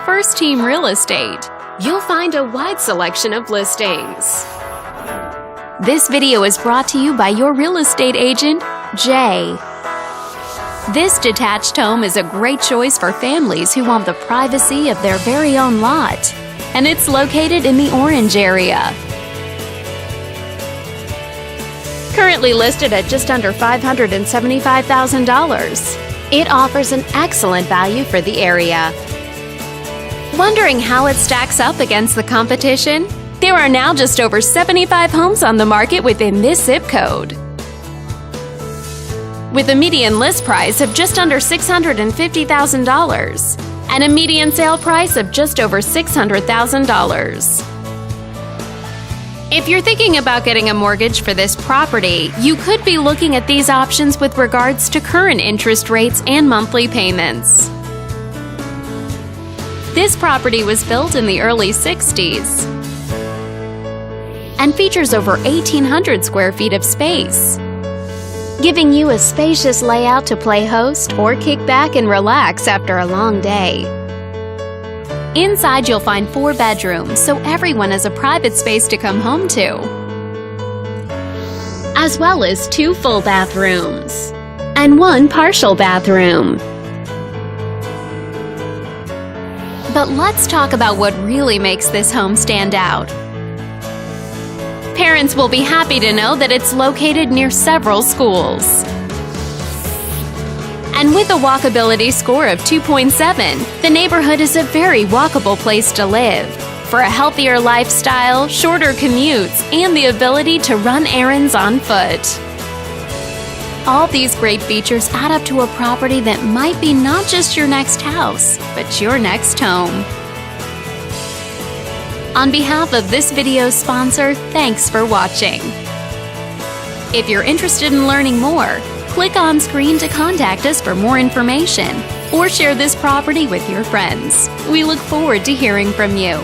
First Team Real Estate. You'll find a wide selection of listings. This video is brought to you by your real estate agent, Jay. This detached home is a great choice for families who want the privacy of their very own lot, and it's located in the Orange area. Currently listed at just under $575,000. It offers an excellent value for the area. Wondering how it stacks up against the competition? There are now just over 75 homes on the market within this zip code. With a median list price of just under $650,000 and a median sale price of just over $600,000. If you're thinking about getting a mortgage for this property, you could be looking at these options with regards to current interest rates and monthly payments. This property was built in the early 60s and features over 1,800 square feet of space, giving you a spacious layout to play host or kick back and relax after a long day. Inside, you'll find 4 bedrooms, so everyone has a private space to come home to, as well as 2 full bathrooms and 1 partial bathroom. But let's talk about what really makes this home stand out. Parents will be happy to know that it's located near several schools. And with a walkability score of 2.7, the neighborhood is a very walkable place to live. For a healthier lifestyle, shorter commutes, and the ability to run errands on foot. All these great features add up to a property that might be not just your next house, but your next home. On behalf of this video's sponsor, thanks for watching. If you're interested in learning more, click on screen to contact us for more information or share this property with your friends. We look forward to hearing from you.